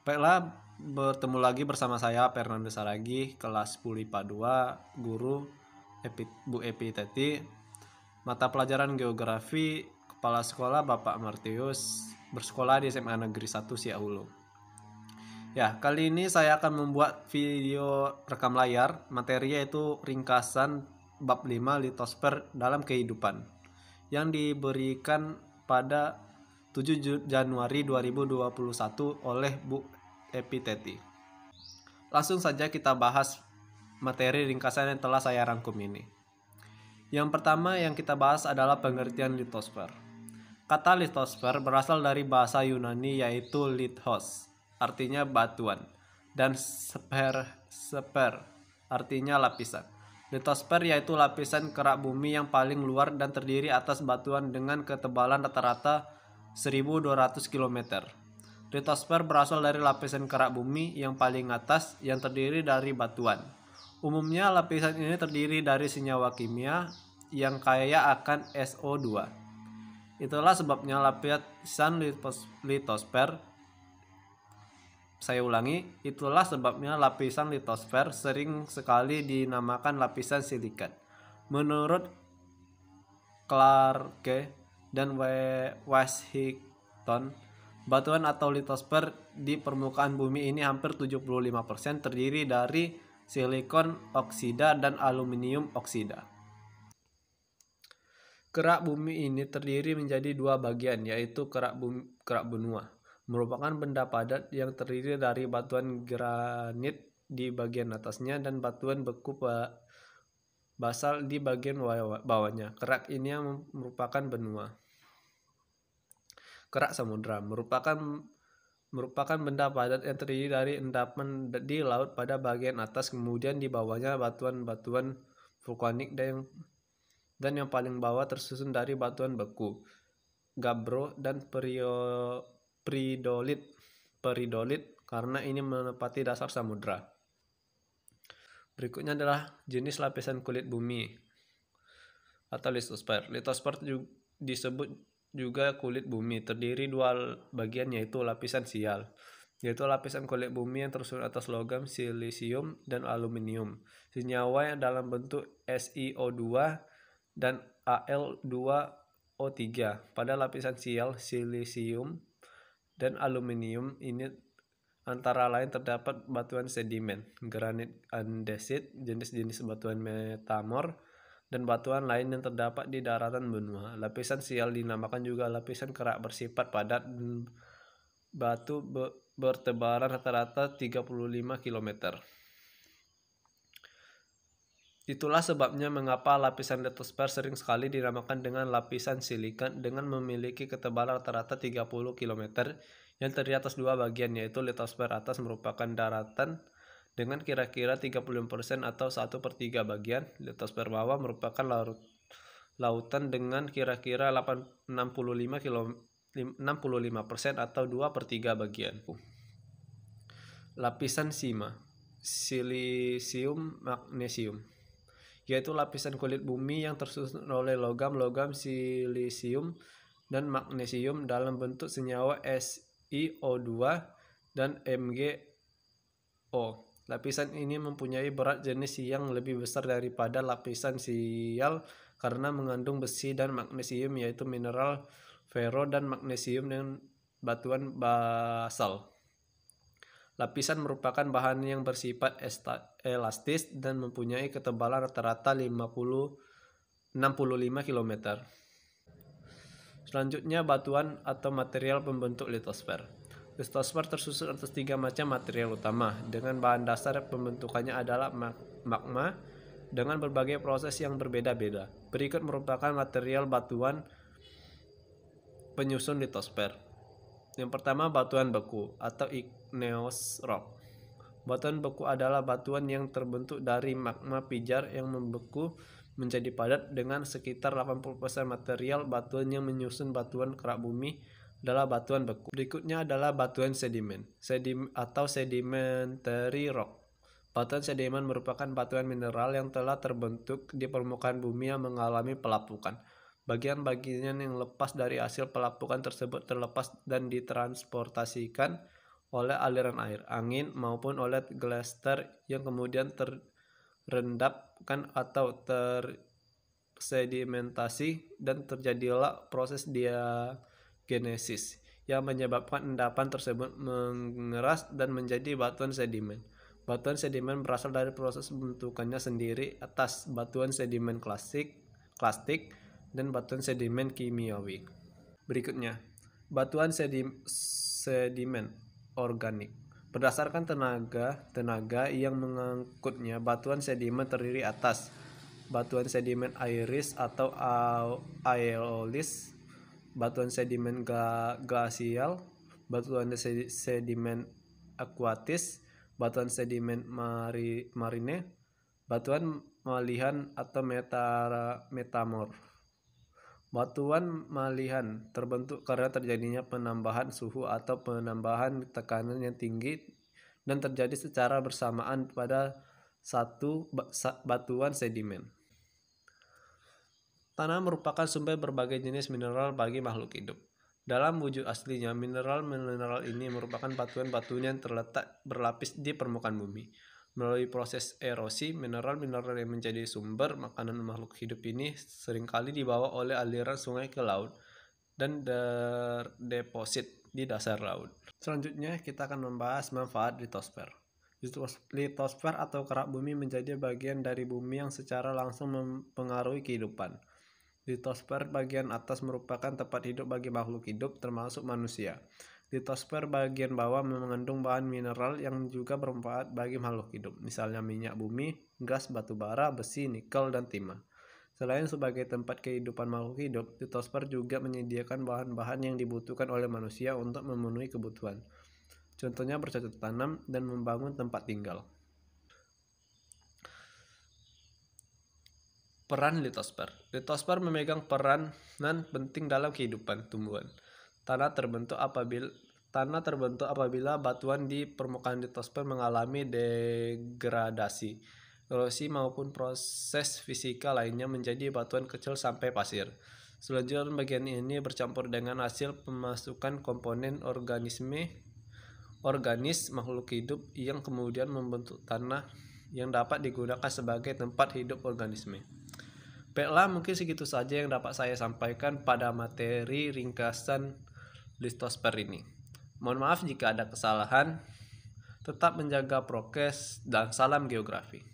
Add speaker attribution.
Speaker 1: Baiklah, bertemu lagi bersama saya Fernando Saragi, kelas 10 IPA 2, guru Bu Epi Teti, mata pelajaran geografi, kepala sekolah Bapak Martius, bersekolah di SMA Negeri 1 Siaulu. Ya, kali ini saya akan membuat video rekam layar, materi yaitu ringkasan bab 5 litosfer dalam kehidupan yang diberikan pada 7 Januari 2021 oleh Bu Epi Teti. Langsung saja kita bahas materi ringkasan yang telah saya rangkum ini. Yang pertama yang kita bahas adalah pengertian litosfer. Kata litosfer berasal dari bahasa Yunani yaitu lithos, artinya batuan, dan sper, artinya lapisan. Litosfer yaitu lapisan kerak bumi yang paling luar dan terdiri atas batuan dengan ketebalan rata-rata 1200 km. Litosfer berasal dari lapisan kerak bumi yang paling atas yang terdiri dari batuan. Umumnya lapisan ini terdiri dari senyawa kimia yang kaya akan SO2. Itulah sebabnya lapisan litosfer itulah sebabnya lapisan litosfer sering sekali dinamakan lapisan silikat. Menurut Clarke dan Washington, batuan atau litosfer di permukaan bumi ini hampir 75% terdiri dari silikon oksida dan aluminium oksida. Kerak bumi ini terdiri menjadi dua bagian, yaitu kerak benua, merupakan benda padat yang terdiri dari batuan granit di bagian atasnya dan batuan beku basal di bagian bawahnya. Kerak ini yang merupakan benua. Kerak samudra merupakan benda padat yang terdiri dari endapan di laut pada bagian atas, kemudian di bawahnya batuan-batuan vulkanik dan yang paling bawah tersusun dari batuan beku, gabbro, dan peridolit karena ini menepati dasar samudra. Berikutnya adalah jenis lapisan kulit bumi atau litosfer. Litosfer disebut juga kulit bumi, terdiri dua bagian yaitu lapisan sial, yaitu lapisan kulit bumi yang tersusun atas logam, silisium, dan aluminium. Senyawa yang dalam bentuk SiO2 dan Al2O3. Pada lapisan sial, silisium, dan aluminium ini antara lain terdapat batuan sedimen, granit andesit, jenis-jenis batuan metamor, dan batuan lain yang terdapat di daratan benua. Lapisan sial dinamakan juga lapisan kerak bersifat padat dan batu bertebaran rata-rata 35 km. Itulah sebabnya mengapa lapisan litosfer sering sekali dinamakan dengan lapisan silikat dengan memiliki ketebalan rata-rata 30 km yang terdiri atas dua bagian, yaitu litosfer atas merupakan daratan dengan kira-kira 35% atau 1/3 bagian. Litosfer bawah merupakan lautan dengan kira-kira 65% atau 2/3 bagian. Lapisan sima, silisium magnesium, yaitu lapisan kulit bumi yang tersusun oleh logam silisium dan magnesium dalam bentuk senyawa SiO2 dan MgO. Lapisan ini mempunyai berat jenis yang lebih besar daripada lapisan sial karena mengandung besi dan magnesium, yaitu mineral ferro dan magnesium dengan batuan basal. Lapisan merupakan bahan yang bersifat elastis dan mempunyai ketebalan rata-rata 65 km. Selanjutnya, batuan atau material pembentuk litosfer. Litosfer tersusun atas 3 macam material utama, dengan bahan dasar pembentukannya adalah magma dengan berbagai proses yang berbeda-beda. Berikut merupakan material batuan penyusun litosfer. Yang pertama, batuan beku atau igneous rock. Batuan beku adalah batuan yang terbentuk dari magma pijar yang membeku menjadi padat dengan sekitar 80% material batuan yang menyusun batuan kerak bumi adalah batuan beku. Berikutnya adalah batuan sedimen atau sedimentary rock. Batuan sedimen merupakan batuan mineral yang telah terbentuk di permukaan bumi yang mengalami pelapukan. Bagian-bagian yang lepas dari hasil pelapukan tersebut terlepas dan ditransportasikan oleh aliran air, angin, maupun oleh glaster yang kemudian terendapkan atau tersedimentasi, dan terjadilah proses diagenesis yang menyebabkan endapan tersebut mengeras dan menjadi batuan sedimen. Batuan sedimen berasal dari proses pembentukannya sendiri atas batuan sedimen klastik dan batuan sedimen kimiawi. Berikutnya, batuan sedimen organik. Berdasarkan tenaga yang mengangkutnya, batuan sedimen terdiri atas batuan sedimen airis atau aeolis, batuan sedimen glasial, batuan sedimen aquatis, batuan sedimen marine, batuan malihan atau metamorf. Batuan malihan terbentuk karena terjadinya penambahan suhu atau penambahan tekanan yang tinggi dan terjadi secara bersamaan pada satu batuan sedimen. Tanah merupakan sumber berbagai jenis mineral bagi makhluk hidup. Dalam wujud aslinya, mineral-mineral ini merupakan batuan-batuan yang terletak berlapis di permukaan bumi. Melalui proses erosi, mineral-mineral yang menjadi sumber makanan makhluk hidup ini seringkali dibawa oleh aliran sungai ke laut dan terdeposit di dasar laut. Selanjutnya, kita akan membahas manfaat litosfer. Litosfer atau kerak bumi menjadi bagian dari bumi yang secara langsung mempengaruhi kehidupan. Litosfer bagian atas merupakan tempat hidup bagi makhluk hidup, termasuk manusia. Litosfer bagian bawah mengandung bahan mineral yang juga bermanfaat bagi makhluk hidup, misalnya minyak bumi, gas, batu bara, besi, nikel, dan timah. Selain sebagai tempat kehidupan makhluk hidup, litosfer juga menyediakan bahan-bahan yang dibutuhkan oleh manusia untuk memenuhi kebutuhan. Contohnya bercocok tanam dan membangun tempat tinggal. Peran litosfer. Litosfer memegang peranan penting dalam kehidupan tumbuhan. Tanah terbentuk apabila batuan di permukaan litosfer mengalami degradasi, erosi maupun proses fisika lainnya menjadi batuan kecil sampai pasir. Selanjutnya bagian ini bercampur dengan hasil pemasukan komponen organis makhluk hidup yang kemudian membentuk tanah yang dapat digunakan sebagai tempat hidup organisme. Baiklah, mungkin segitu saja yang dapat saya sampaikan pada materi ringkasan litosfer ini. Mohon maaf jika ada kesalahan. Tetap menjaga prokes dan salam geografi.